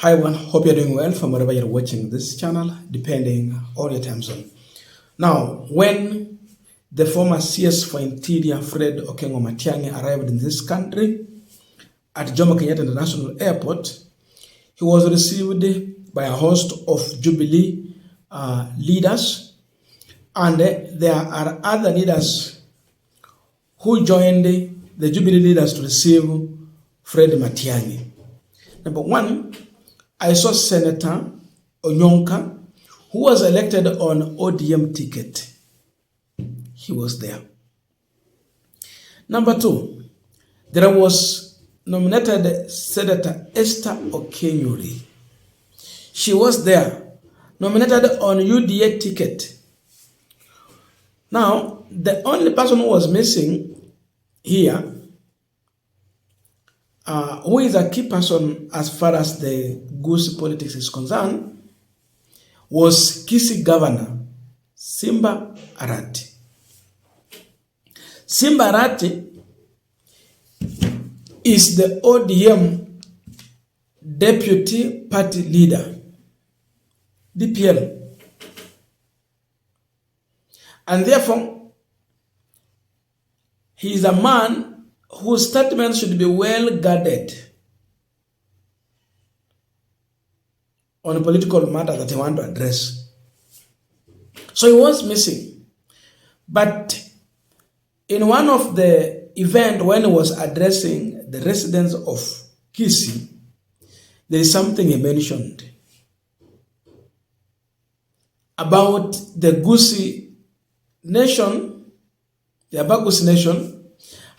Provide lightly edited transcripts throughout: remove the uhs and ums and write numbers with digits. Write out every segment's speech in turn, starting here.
Hi everyone, hope you're doing well from wherever you're watching this channel, depending on your time zone. Now, when the former CS for Interior, Fred Okengo Matiang'i, arrived in this country at Jomo Kenyatta International Airport, he was received by a host of Jubilee leaders, and there are other leaders who joined the Jubilee leaders to receive Fred Matiang'i. Number one, I saw Senator Onyonka, who was elected on ODM ticket. He was there. Number two, there was nominated Senator Esther Okenyuri. She was there, nominated on UDA ticket. Now, the only person who was missing here, who is a key person as far as the goose politics is concerned, was Kisii Governor Simba Arati. Simba Arati is the ODM deputy party leader, DPL. And therefore, he is a man whose statements should be well guarded on political matters that he wants to address. So he was missing. But in one of the events when he was addressing the residents of Kisii, there is something he mentioned about the Gusii nation, the Abagusi nation,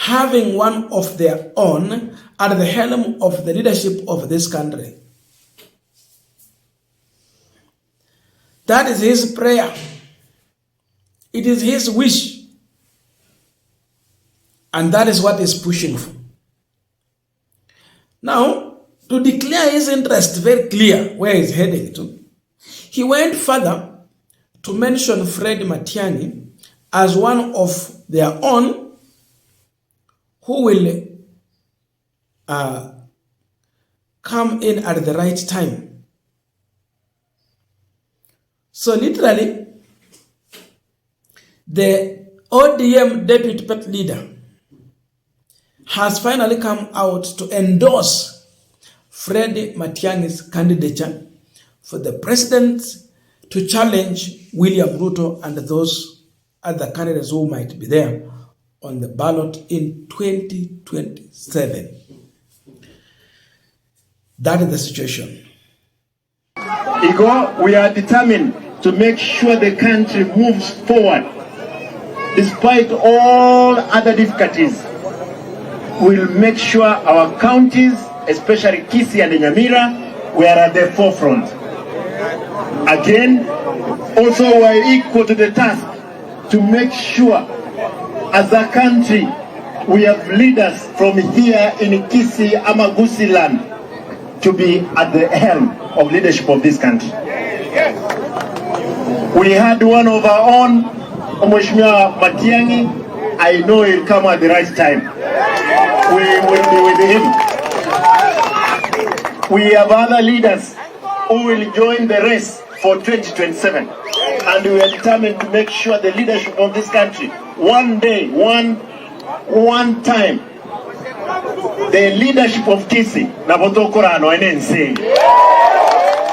having one of their own at the helm of the leadership of this country. That is his prayer. It is his wish. And that is what he's pushing for. Now, to declare his interest very clear where he's heading to, he went further to mention Fred Matiang'i as one of their own who will come in at the right time. So literally, the ODM deputy party leader has finally come out to endorse Fred Matiang'i's candidature for the president to challenge William Ruto and those other candidates who might be there on the ballot in 2027. That is the situation. We are determined to make sure the country moves forward. Despite all other difficulties, we'll make sure our counties, especially Kisii and Nyamira, we are at the forefront. Again, also we are equal to the task to make sure as a country, we have leaders from here in Kisii, Amagusi land to be at the helm of leadership of this country. We had one of our own, Mheshimiwa Matiang'i. I know he'll come at the right time. We will be with him. We have other leaders who will join the race for 2027. And we are determined to make sure the leadership of this country, one day, one time, the leadership of Kisii, Nabotokorano and NC.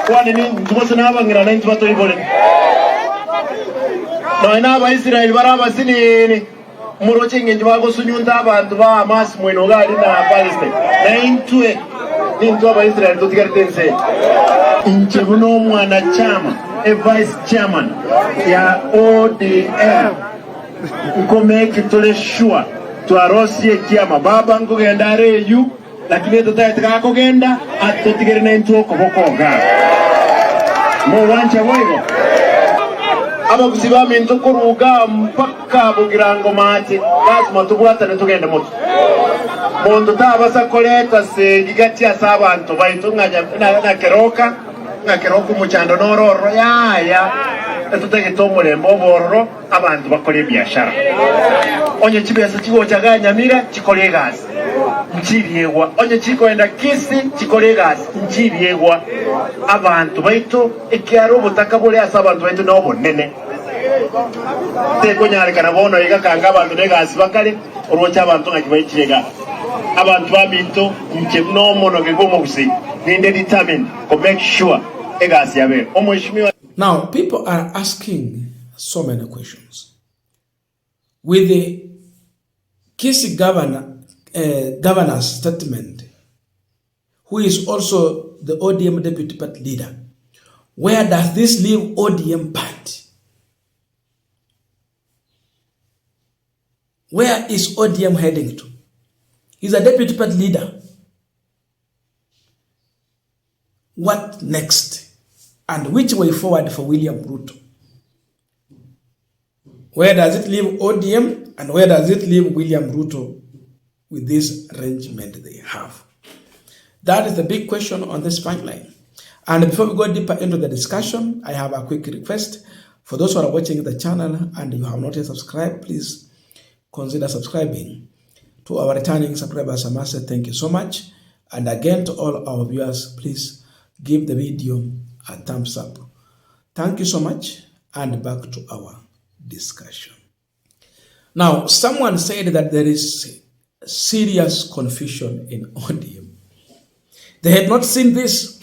What in no, Israel, Baraba Sini, Moroching and Jago Sunyunda, Dua, Mas, Muenoga, Palestine. Into Israel to get them say. In Chebuno Mwanachama, a vice chairman, ya ODM, uko make it sure to Arosie Kiama, Baba Ngogendare, you, lakini tutaitaka kugenda atutigirina into kobokoga. Mo wancha woigo. Aba kusiba into kuruga mpaka bugirango mati, lazima tubwatane tugende moto. Mondo tabasa koleta se gigatia sabantu baitunga na keroka umuchando nororo ya tutege tomole mbobororo abantu bakole biashara onye chibesa chigo chaganya mira chikole gazi nchiriegwa onye chikoenda kisi chikolegas nchiriegwa abantu baitu ekiaro butaka bole asa abantu baitu no bonene tekonyalekana bono igakanga abantu negasi bakale olwocha abantu ngakibaikirega abantu babintu nche no mono gegomo busi ninde determined to make sure egasi yabe omweshimiwa. Now people are asking so many questions with the Kisi governor's statement, who is also the ODM deputy party leader. Where does this leave ODM party? Where is ODM heading to? He's a deputy party leader. What next? And which way forward for William Ruto? Where does it leave ODM and where does it leave William Ruto with this arrangement they have? That is the big question on this punchline. And before we go deeper into the discussion, I have a quick request. For those who are watching the channel and you have not yet subscribed, please consider subscribing. To our returning subscribers, I must say thank you so much. And again, to all our viewers, please give the video a thumbs up. Thank you so much, and back to our discussion. Now, someone said that there is serious confusion in ODM. They had not seen this.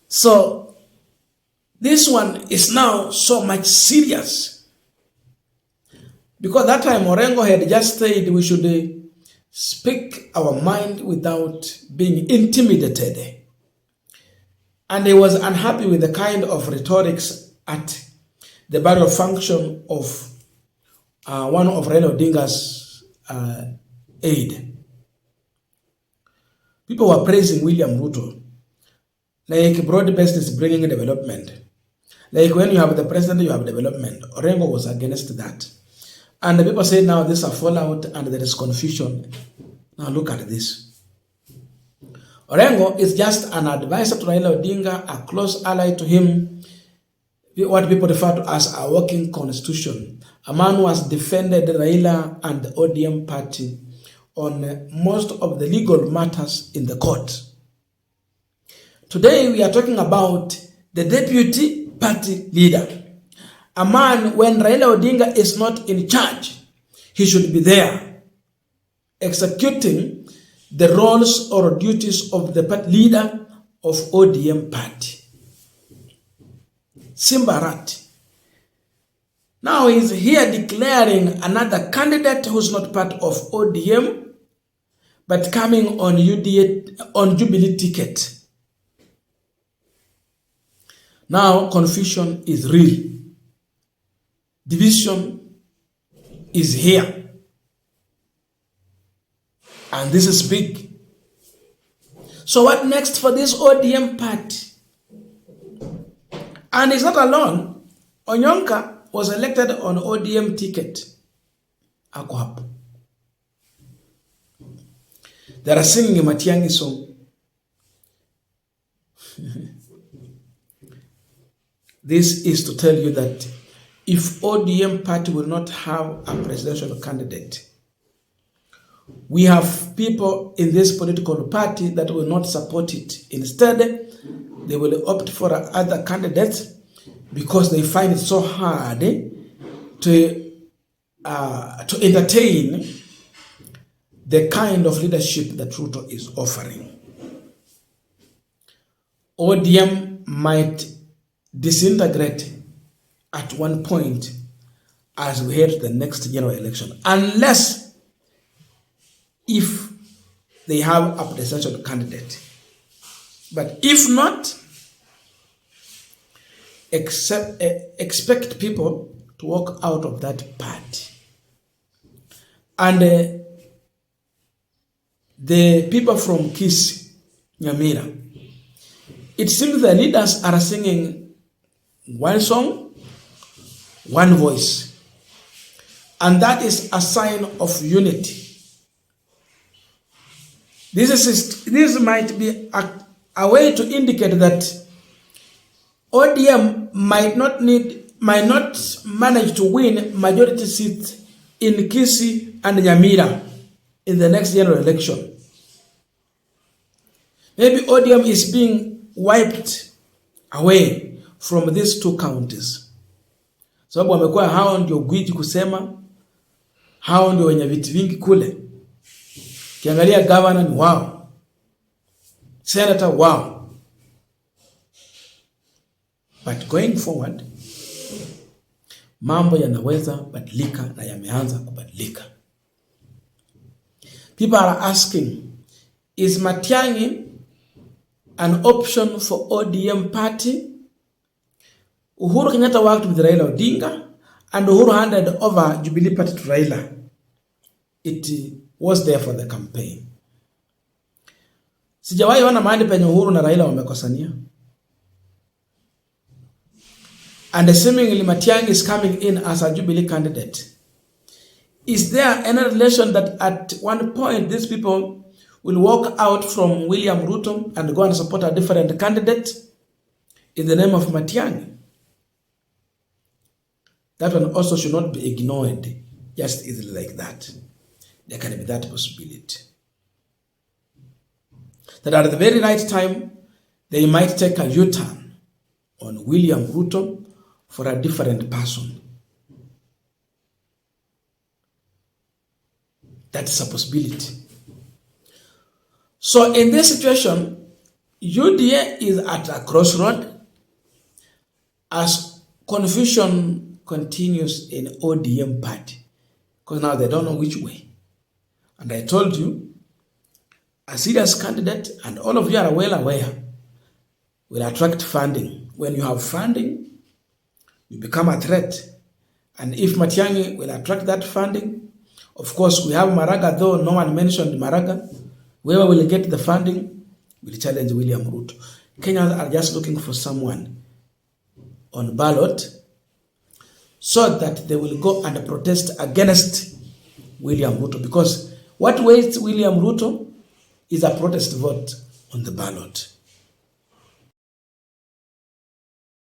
So, this one is now so much serious. Because that time Orengo had just said we should speak our mind without being intimidated. And he was unhappy with the kind of rhetorics at the burial function of one of Raila Odinga's aide. People were praising William Ruto. Like broad-based is bringing development. Like when you have the president, you have development. Orengo was against that. And the people say now this is a fallout and there is confusion. Now look at this. Orengo is just an advisor to Raila Odinga, a close ally to him, what people refer to as a working constitution. A man who has defended Raila and the ODM party on most of the legal matters in the court. Today we are talking about the deputy party leader. A man, when Raila Odinga is not in charge, he should be there executing the roles or duties of the party leader of ODM party. Simba Arati. Now he is here declaring another candidate who's not part of ODM, but coming on Jubilee ticket. Now confusion is real. Division is here. And this is big. So what next for this ODM party? And it's not alone. Onyonka was elected on ODM ticket. Ako hapo. They are singing a Matiang'i song. This is to tell you that if ODM party will not have a presidential candidate, we have people in this political party that will not support it. Instead, they will opt for other candidates because they find it so hard to entertain the kind of leadership that Ruto is offering. ODM might disintegrate at one point as we head to the next general election, unless if they have a presidential candidate. But if not, expect people to walk out of that party. And the people from Kisi, Nyamira, it seems the leaders are singing one song, one voice. And that is a sign of unity. This might be a way to indicate that ODM might not manage to win majority seats in Kisi and Nyamira. in the next general election. Maybe ODM is being wiped away from these two counties. Sababu wamekuwa hao ndio gwiji kusema, hao ndio wenye viti vingi kule. Kiangalia governor ni wao, senator wao. But going forward, mambo yanaweza badilika na yameanza kubadilika. People are asking, is Matiang'i an option for ODM party? Uhuru Kenyatta worked with Raila Odinga and Uhuru handed over Jubilee party to Raila. It was there for the campaign. Sijawahi ona mahali penye Uhuru na Raila wamekosania. And seemingly Matiang'i is coming in as a Jubilee candidate. Is there any relation that at one point these people will walk out from William Ruto and go and support a different candidate in the name of Matiang'i? That one also should not be ignored just easily like that. There can be that possibility. That at the very right time, they might take a U-turn on William Ruto for a different person. That's a possibility. So in this situation, UDA is at a crossroad as confusion continues in ODM party, because now they don't know which way. And I told you, a serious candidate, and all of you are well aware, will attract funding. When you have funding, you become a threat. And if Matiang'i will attract that funding, of course we have Maraga, though no one mentioned Maraga. Whoever will get the funding will challenge William Ruto. Kenyans are just looking for someone on ballot so that they will go and protest against William Ruto. Because what waits William Ruto is a protest vote on the ballot.